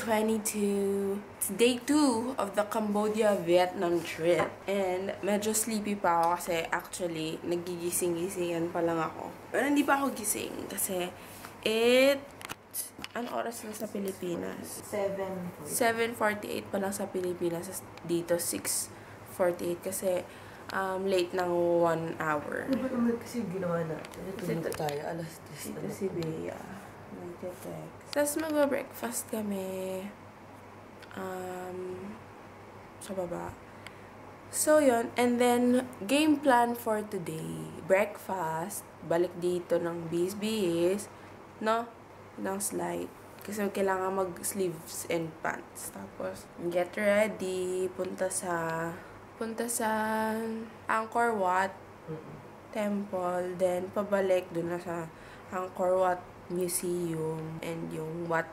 2022. It's day 2 of the Cambodia-Vietnam trip. And medyo sleepy pa ako kasi actually nagigising-gisingan pa lang ako. Pero hindi pa ako gising kasi ano oras na sa Pilipinas? 7:48 pa lang sa Pilipinas. Dito 6:48 kasi late ng 1 hour. Ano ba naman kasi ginawa natin? Tulog tayo, alas 10 Ito si Bea. Nag-text. Tapos mag-breakfast kami sa baba. So, yun. And then, game plan for today. Breakfast. Balik dito ng bis-bis. No? Ng slide. Kasi kailangan mag-sleeves and pants. Tapos, get ready. Punta sa Angkor Wat Temple. Then, pabalik dun na sa Angkor Wat Museum. And yung Wat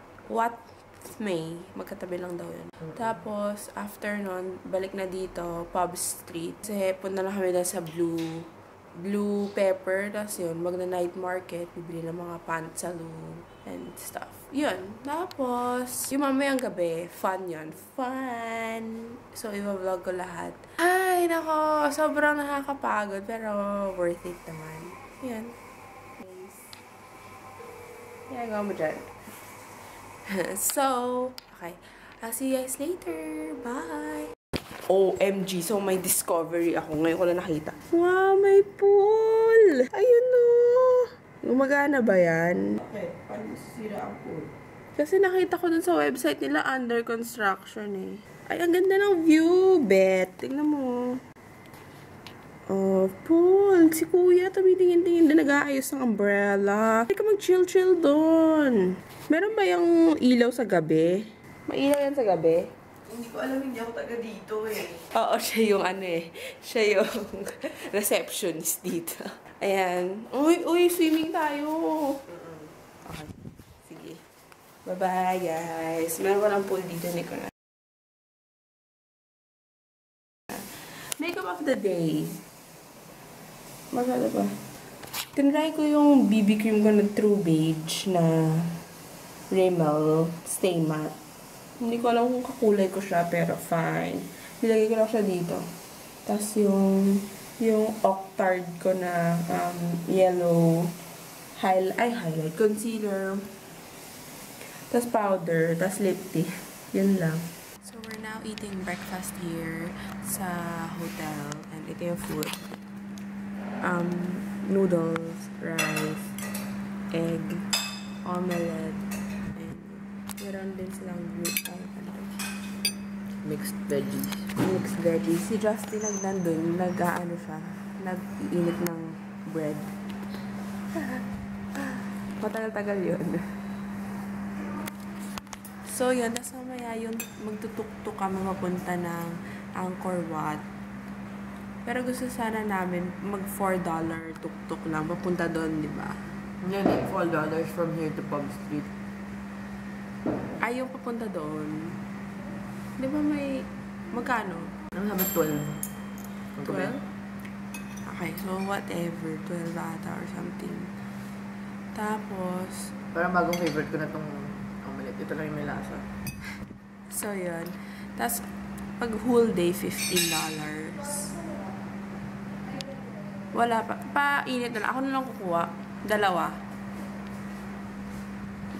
May. Magkatabi lang daw yun. Tapos, after nun, balik na dito, Pub Street. Kasi punta na kami dahil sa Blue Pepper. Tapos yun, magna-night market. Bibili ng mga pantsalon and stuff. Yun. Tapos, yung mamayang gabi, fun yun. Fun! So, i-vlog ko lahat. Ay, nako! Sobrang nakakapagod, pero worth it naman. Yan. Ginagawa mo dyan. So, okay. I'll see you guys later. Bye! OMG. So, may discovery ako. Ngayon ko lang nakita. Wow, may pool! Ayun o! Gumagana ba yan? Okay. Paano masisira ang pool? Kasi nakita ko dun sa website nila under construction eh. Ay, ang ganda ng view, Bet. Tingnan mo. Oh, pool. Si Kuya, tumitingin-tingin din nag-aayos ng umbrella. Hindi ka mag-chill-chill doon. Meron ba yung ilaw sa gabi? May ilaw yan sa gabi? Hindi ko alam, hindi ako taga dito eh. Oo, siya yung siya yung receptionist dito. Ayan. Uy, swimming tayo. Okay. Sige. Bye-bye, guys. Meron ko ng pool dito, hindi ko na. Makeup of the day. Maganda ba? Tinry ko yung BB cream ko na True Beige na Rimmel Stay Matte. Hindi ko alam kung kakulay ko siya, pero fine. Nilagay ko lang siya dito. Tapos yung Octard ko na yellow highlight concealer. Tapos powder. Tapos lip tint. Yun lang. So, we're now eating breakfast here sa hotel. And ito yung food. Noodles, rice, egg, omelette, and meron din silang Mixed veggies. Mixed veggies. Si Justin nandun, nag-aano siya, nag-iinit ng bread. Matagal-tagal yun. So, yun. Tapos mamaya yun, magtutuktok kami mapunta ng Angkor Wat. Pero gusto sana namin mag-$4 tuk-tuk lang. Papunta doon, di ba? Yan, $4 from here to Pub Street. Ay, yung papunta doon. Di ba may... Magkano? Ano sabi? 12. 12? Okay, so whatever. 12 ata or something. Tapos... Parang bagong favorite ko na itong omelette. Ito lang yung may lasa. So, yun. Tapos, pag whole day, $15. Wala pa. Painit na lang. Ako na lang kukuha. 2.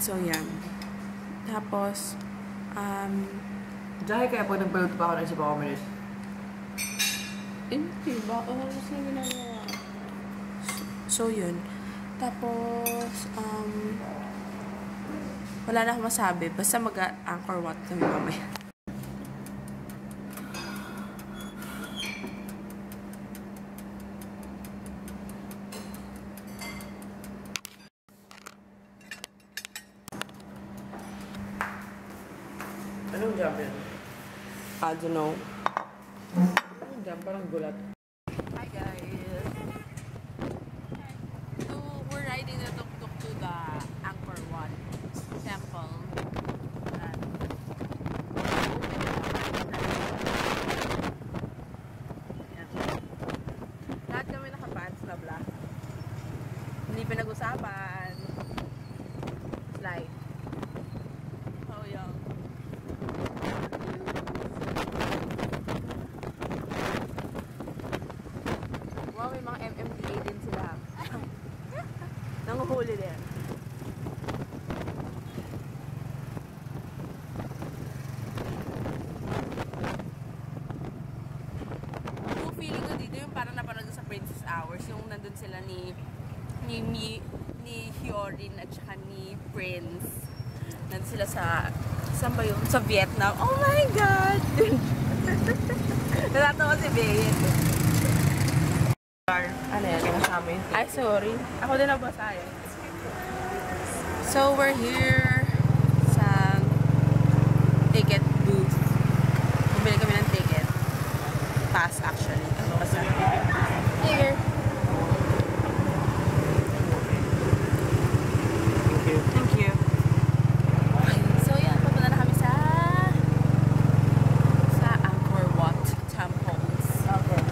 So, yan. Tapos, Dahil kaya pag nagpaluto pa ako ng isa pa omelette. hindi ba? Ano siya ginagawa? So, yun. Tapos, wala na akong masabi. Basta mag-Angkor Wat kami mamaya. Anong jam yan? I don't know. Anong jam? Parang gulat. Hi guys! So, we're riding the tuk-tuk to the Angkor Wat Temple. Lahat kami nakapants na black. Hindi pinag-usapan. Slide. Oh, yeah. hours. Yung nandun sila ni Hyorin at saka ni Prince. Nandun sila sa, saan ba yun? Sa Vietnam. Oh my God! Natatawa si Beyet. Ano yan? Nakasama yung Ay, sorry. Ako din nabasa yun. So, we're here sa ticket booth. Bumili kami ng ticket. Pass, actually. Ano kasi? Here. Thank you. Okay. So, yan. Papunta na kami sa Angkor Wat Temples. Okay.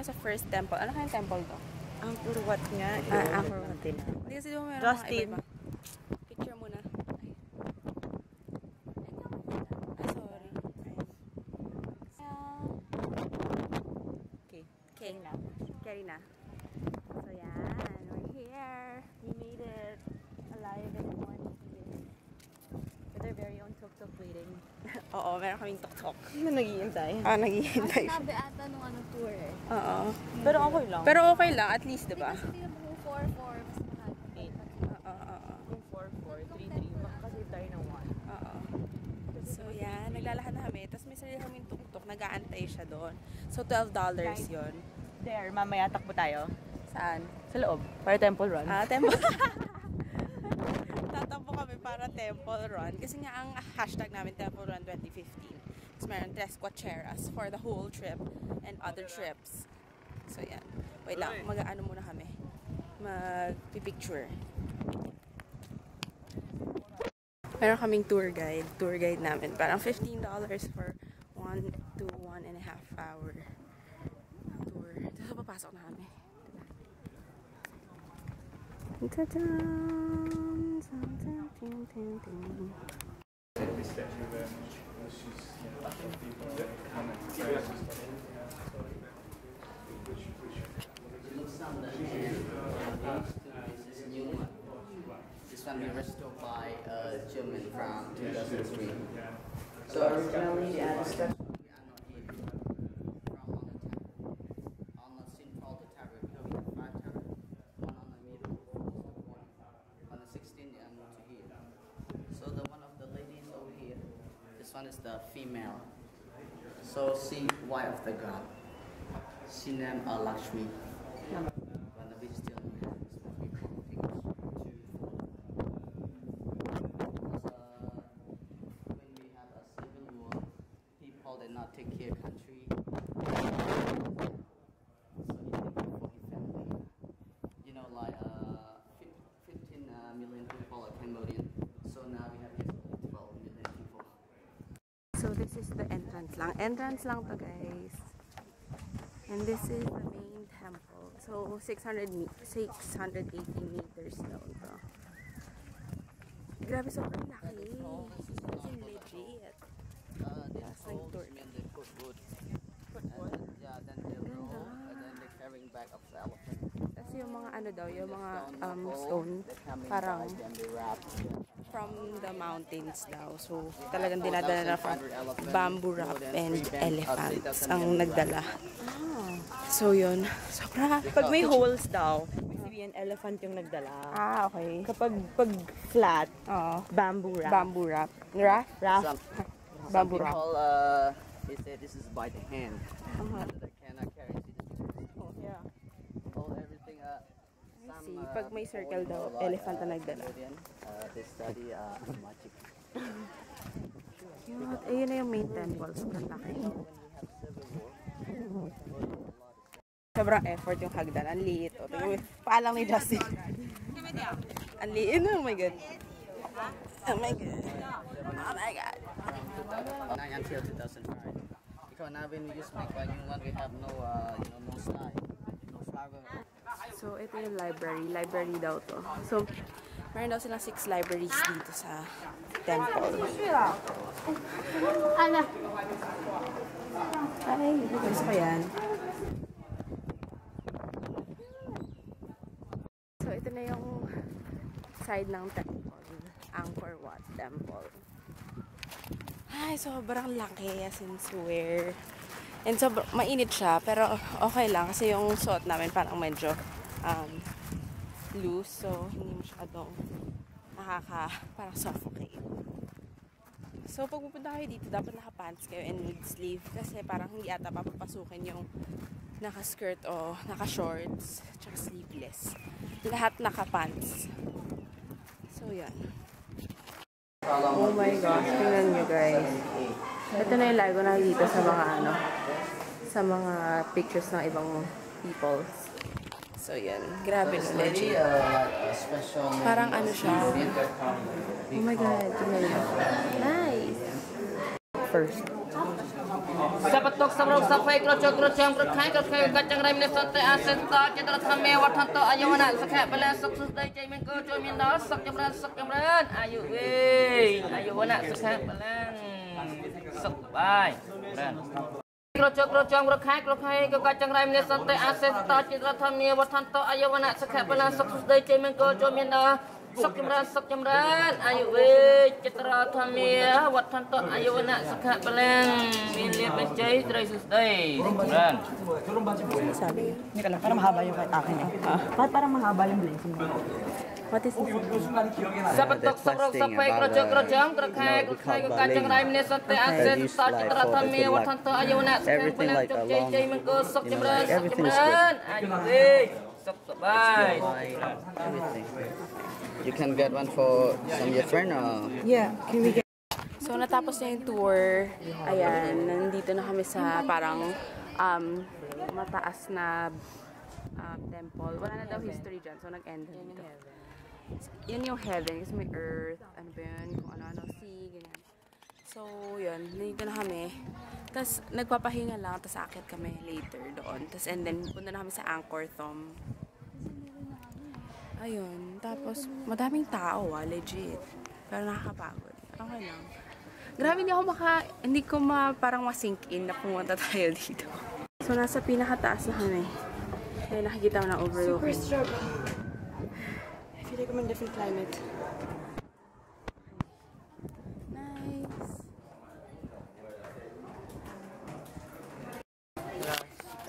Sa first temple. Ano kayang temple to? Angkor Wat nga. Angkor Wat. Hindi kasi di mo meron Justin. mga iba-iba. Picture muna. Ay, sorry. Okay. Karina. Karina. So yan, we're here. We made it alive and in one piece. With our very own tuk-tuk waiting. Oo, meron kaming tok-tok. Naghihintay. Naghihintay siya. Sabi ata nung tour eh. Oo. Pero okay lang. Pero okay lang, at least, diba? Kasi yung 4-4 mas mahal. 8. Oo. Yung 4-4, 3-3. Makakasave tayo ng 1. Oo. So yan, naglalakad na kami. Tapos may sarili kaming tuk-tuk, nag-aantay siya doon. So $12 yun. There, mamaya takbo tayo. Saan? Sa loob. Para temple run. Temple. Tatampo kami para Temple Run. Kasi nga ang hashtag namin Temple Run 2015. Tapos meron 3 Quacheras for the whole trip and other trips. So yan. Wait lang, mag-ano muna kami. Mag-picture. Meron kaming tour guide. Tour guide namin. Parang $15 for 1 to 1.5 hour tour. Tapos papasok na kami. Ta-da! This one we restored by a German from 2003. So originally the ancestors we are not here from on the temple. On the central tower, we have 5 towers. One on the middle, one on the 16th and to here. So the one of the ladies over here, this one is the female. So she wife of the god. She named Lakshmi. When the beach still has what we call figures. When we have a civil war, people did not take care of country. So he did it for his family. You know, like 15 million people are Cambodian. So now we have just 12 million people. So this is the entrance lang. Entrance lang to, guys. And this is the main temple. So 680 meters down to. Grabe, sobrang laki. As in legit. This whole mean they put wood. Yeah, then they roll, and then they carrying back of the elephant. Kasi yung mga ano daw, yung mga Stone, stone, they coming parang back and they wrap. from the mountains daw. So talagang dinadala na from bamboo wrap and elephants ang nagdala. So yun, sobra. Pag may holes daw, may sabihin elephant yung nagdala. Okay. Kapag flat, Oo. bamboo wrap. Bamboo wrap. Raft? Some Bamboo wrap. people, they say this is by the hand. They cannot carry this. Oh, yeah. All everything. See, pag may circle daw, elephant na nagdala. They study magic. Cute. Ayun na yung main temple. Sobrang laki. When we have civil war, Sobrang effort yung hagdan. Ang liit. O, tingnan mo, paalang ni Justin. Ang liit. Oh my God. Oh my God. Oh my God. 9 until 2005. Because now when we use new one, we have no, no slide, no flower. So, ito yung library. Library daw to. So, meron daw silang 6 libraries dito sa temple. Ana. Ay, gusto ko yan. So, ito na yung side ng temple. Angkor Wat Temple. Ay, sobrang laki as in swear. And mainit siya, pero okay lang kasi yung suot namin parang medyo loose. So, hindi masyadong parang suffocate. So, pag pupunta kayo dito, dapat naka-pants kayo and with sleeve kasi parang hindi ata papapasukin yung naka-skirt o naka-shorts tsaka sleeveless. Lahat naka-pants. So, yan. Oh my gosh, tingnan nyo guys. Ito na yung lago na dito sa mga sa mga pictures ng ibang peoples. So, yan. Grabe na, legit. Parang ano siya. Oh my God. Nice. First. Sa patok sa rog sa fay kro chok chang kro khai kachang rai ne sate aset ta chitra thame wathan to ayona sakhe bala sok sus dai chai men ko choi men da sak jamran ayu we ayona sakhe balang sok bai ran kro chang kro khai kachang rai ne sate aset ta chitra thame wathan to ayona sakhe bala sok sus dai chai men ko choi men da sok jamran ayu we citra thamia wathan to ayona sakha balang milit bechay try sus dai ran Sabi. Hindi ka lang, parang mahaba yung kahit akin eh. Bakit parang mahaba yung blazing mo? What is this? sa patok sa rog sa fay kro chang kro khai kachang rai ne sate aset ta chitra thamia wathan to ayona sakhe balang chai men ko sok jamran ayu we sok bai Everything. You can get one for some of your friend or Yeah, can we get... So, natapos na yung tour. Ayan, nandito na kami sa parang mataas na temple. Wala na daw history dyan, so nag-end na dito. Yun yung heaven, kasi may earth, ano ba yun, kung ano-ano, sea, ganyan. So, yun, nandito na kami. Tapos, nagpapahinga lang, tapos akit kami later doon. Tapos, and then, punta na kami sa Angkor Thom. Ayun, tapos, madaming tao, legit. Pero nakakapagod. Okay lang. Grabe, hindi ko parang ma-sink in na pumunta tayo dito. So, nasa pinakataas na kami. Kaya nakikita ko na overlooking. Super struggle. I feel like I'm in a different climate. Nice.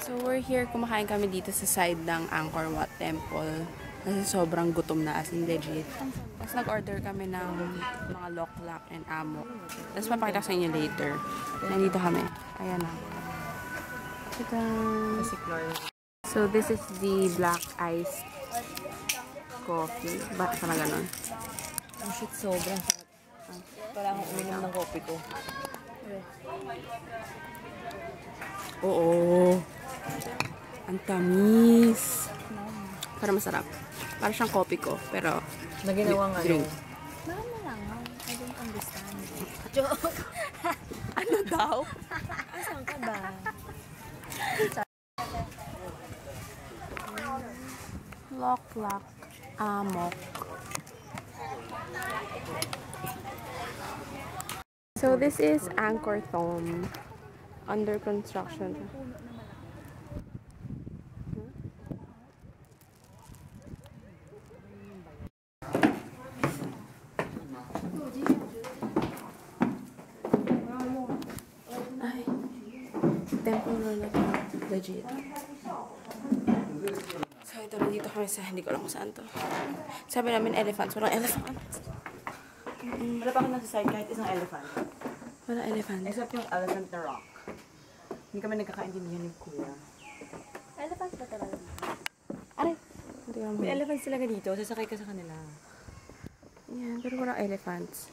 So, we're here. Kumakain kami dito sa side ng Angkor Wat Temple. Kasi sobrang gutom na, as in legit. Tapos nag-order kami ng mga loklak and amok. Tapos mapakita ko sa inyo later. Nandito kami. Ayan na. So this is the black iced coffee. Bakit ka na ganon? Oh shit, sobrang sarap. Wala akong uminom ng kopi ko. Oo. Ang tamis. Para masarap. Para siyang coffee ko, pero Na ginawang drink. Malangaw. I don't understand. Joke! Ano daw? Asan ka ba? Loklak, amok. So this is Angkor Thom. Under construction. Ay, temple na to. Legit. So, ito na dito kami sa, hindi ko alam kung saan to. Sabi namin elephants, walang elephants. Wala pa ako nasa side kahit isang elephant. Walang elephant. Except yung elephant na rock. Hindi kami nagkakaintindihan ni Kuya. Elephants ba talaga? Aray! Hindi ko alam. May elephants talaga dito, sasakay ka sa kanila. Yan, pero walang elephants.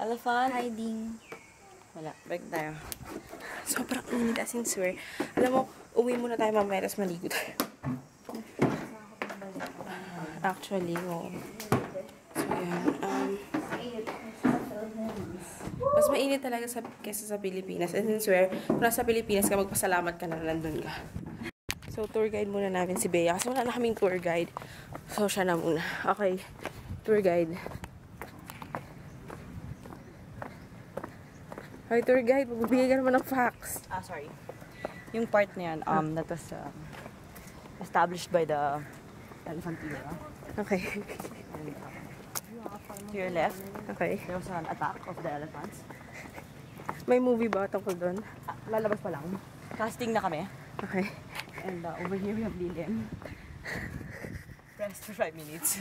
Elephant? Hiding. Wala. Break tayo. Sobrang init as in swear. Alam mo, uwi muna tayo mamaya, tapos maligo tayo. Actually, oo. So, yan. Mas mainit talaga kesa sa Pilipinas. As in swear, kung nasa Pilipinas ka, magpasalamat ka na nandun ka. So, tour guide muna namin si Bea. Kasi wala na kaming tour guide. So, siya na muna. Okay. Tour guide. Hi, tour guide. Magbibigay ka naman ng facts. Sorry. Yung part na yan, that was established by the Elefantina. Okay. And, to your left, Okay. there was an attack of the elephants. May movie ba tungkol doon? Lalabas pa lang. Casting na kami. Okay. And over here we have Lilian. Rest for 5 minutes.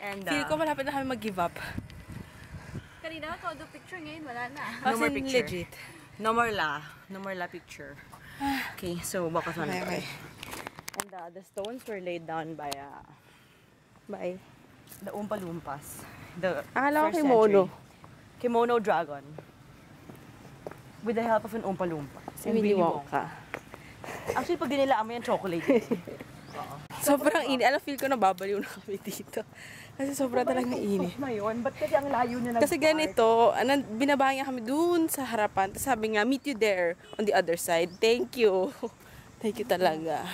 And Feel ko malapit na kami mag-give up. Kanina ako do picture ngayon, wala na. no more As in, picture. legit. No more la picture. Okay, so bakas on. Okay. And the stones were laid down by Bye. the Oompa Loompas. The Akala ko first kimono. century. Kimono dragon. With the help of an Oompa Loompa. Si Willy Wonka. Actually, pag dinilaan mo yan, chocolate. Sobrang init. Alam, feel ko nababaliw na kami dito. Kasi sobrang talagang init. Na yun, ba't kasi ang layo na Kasi ganito, binabahan niya kami dun sa harapan. Tapos sabi nga, meet you there on the other side. Thank you. Thank you talaga.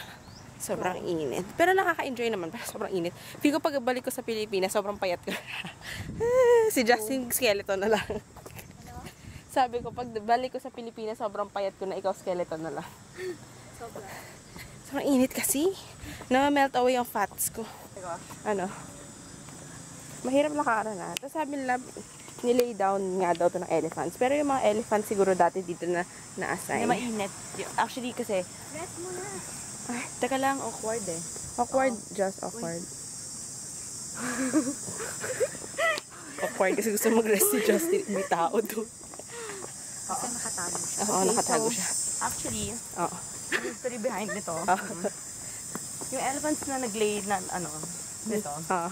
Sobrang init. Pero nakaka-enjoy naman. Pero sobrang init. Feel ko pag balik ko sa Pilipinas, sobrang payat ko. Si Justin skeleton na lang. Sabi ko, pag balik ko sa Pilipinas, sobrang payat ko na ikaw skeleton na lang. Sobrang init kasi. Na-melt away ang fats ko. Ano? Mahirap lakaran na. Tapos sabi nila, nilay down nga daw to ng elephants. Pero yung mga elephants siguro dati dito na na-assign. Hindi mainit. Actually, kasi... Rest mo na. Ay, teka lang, awkward eh. Awkward, just awkward. Awkward kasi gusto mag-rest si Justin. May tao doon. Kasi nakatago siya. Oo, nakatago siya. Actually, Oo. yung history behind nito, yung elephants na nag-lay na, nito, Oo.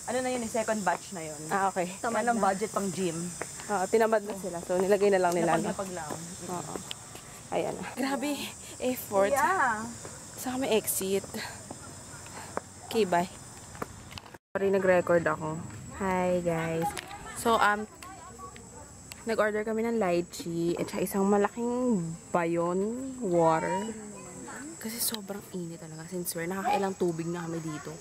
ano na yun, second batch na yun. Okay. Tamad ng budget pang gym. Oo, tinamad na sila. So, nilagay na lang nila. No? Napag lang. Oo. Ayan na. Grabe, effort. Yeah. Saan kami exit? Okay, bye. Sorry, nag-record ako. Hi, guys. So, nag-order kami ng lychee at saka isang malaking bayon water. Kasi sobrang init talaga. Since we're nakakailang tubig na kami dito.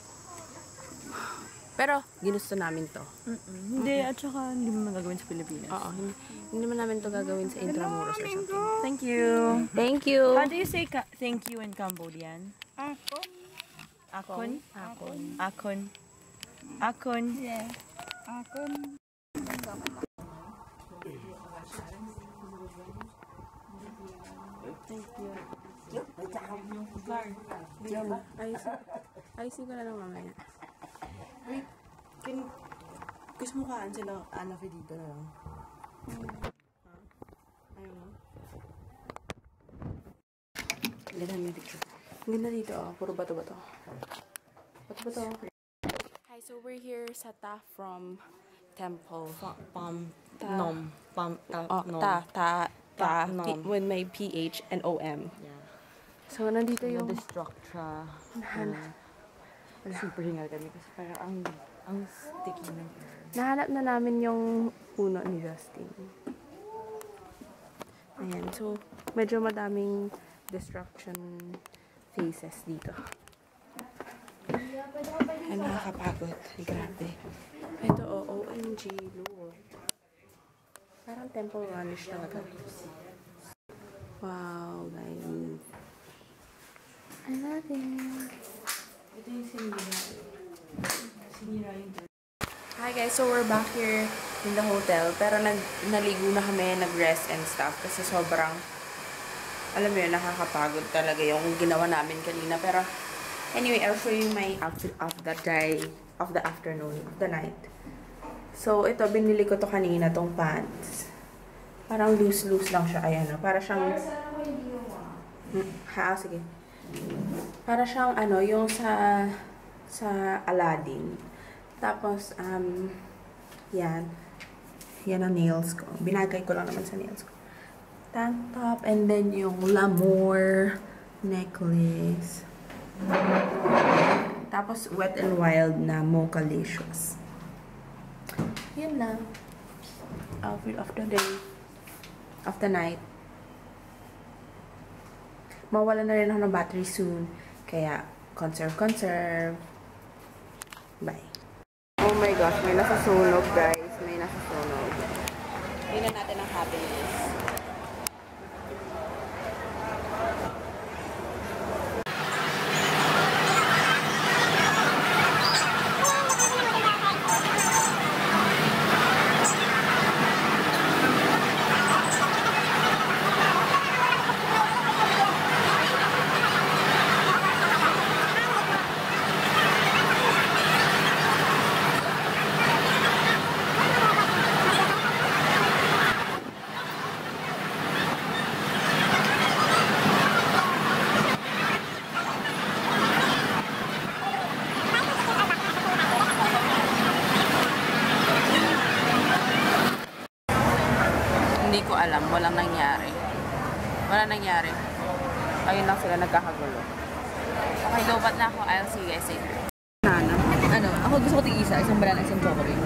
Pero, ginusto namin to. Hindi, at saka hindi mo nagagawin sa Pilipinas. Oo, hindi naman namin to gagawin sa Intramuros or something. Thank you. Thank you! How do you say thank you in Cambodian? Akon. Akon? Akon. Akon. Akon. Yeah. Akon. Thank you. Ayusin ko na lang mamaya. Wait, gusto mo kaan sila Anafi dito na lang? Ayaw mo? Ganda yung picture. Ang ganda dito, oh. Puro bato-bato. Bato-bato. Hi, so we're here sa Ta from Temple. Nom. Nom. With my PH and OM. Yeah. So, nandito yung... Na-destructra. Super hingal kami kasi parang ang sticky ng air. Nahanap na namin yung puno ni Justin. Ayan, so medyo madaming destruction phases dito. Ay, nakakapagod. Grabe. Ito, OMG, Lord. Parang temple runish talaga. Wow, guys. I love it. Ito yung sinira yung Hi guys, so we're back here in the hotel. Pero naligo na kami, nag-rest and stuff. Kasi sobrang, alam mo yun, nakakapagod talaga yung ginawa namin kanina. Pero anyway, I'll show you my outfit of the day, of the afternoon, of the night. So ito, binili ko to kanina, tong pants. Parang loose-loose lang siya. Ayan, no? Para siyang... sige. Para siyang ano, yung sa Aladdin. Tapos, yan. Yan ang nails ko. Binagay ko lang naman sa nails ko. Tank top. And then yung L'Amour necklace. Tapos Wet n Wild na Mochalicious. Yan lang. Outfit of the day. Of the night. Mawala na rin ako ng battery soon. Kaya, conserve. Bye. Oh my gosh, may nasasunog guys. May nasasunog. Tingnan natin ang happiness. Hindi ko alam. Walang nangyari. Ayun lang sila nagkakagulo. Okay, lobat na ako. I'll see you guys later. Ano? Ako gusto ko tig-isa. Isang banana, isang chocolate.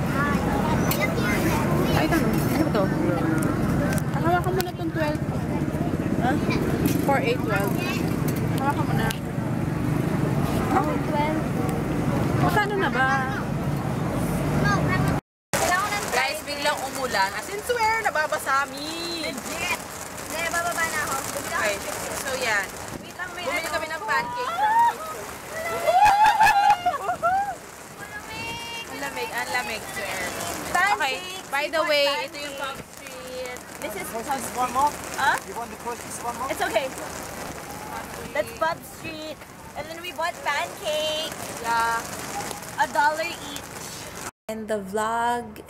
Ay, tanong. Ano ba to? Hawakan mo na itong 12. Huh? 4, 8, 12. Hawakan mo na. Oh, 12. Magkano na ba? Kailangan ko ng Guys, biglang umulan. As in, swear, nababasa kami. legit. Hindi, bababa na ako. Okay, so yan. Wait lang, may Bumili ano. kami ng pancake from Ang lamig, swear. Okay, by the way, ito yung Pop Street. This is One more? Huh? You want the push this one more? It's okay. That's Pub Street. And then we bought pancakes. Yeah. $1 each. And the vlog,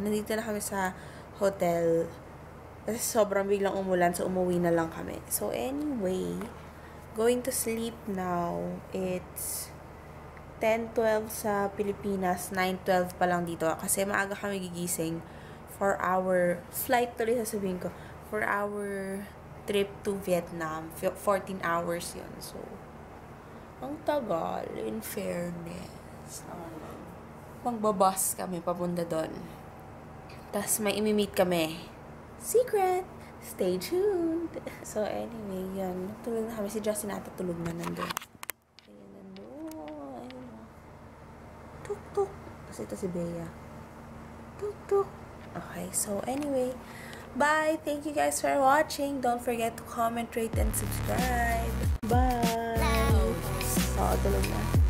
nandito na kami sa hotel. Kasi sobrang biglang umulan, so umuwi na lang kami. So anyway, going to sleep now. It's 10:12 sa Pilipinas, 9:12 pa lang dito. Kasi maaga kami gigising for our flight tuloy sasabihin ko. For our trip to Vietnam. 14 hours yun. So, ang tagal, in fairness. Magbabas kami papunta doon. Tapos may imi-meet kami. Secret! Stay tuned! So, anyway, yan. Tulog na kami. Si Justin ata tulog na nandun. Ayan, nandun. Ayan. Tuk-tuk. Tapos ito si Bea. Tuk-tuk. Okay, so anyway. Bye! Thank you guys for watching. Don't forget to comment, rate, and subscribe. Bye! So, tulog na.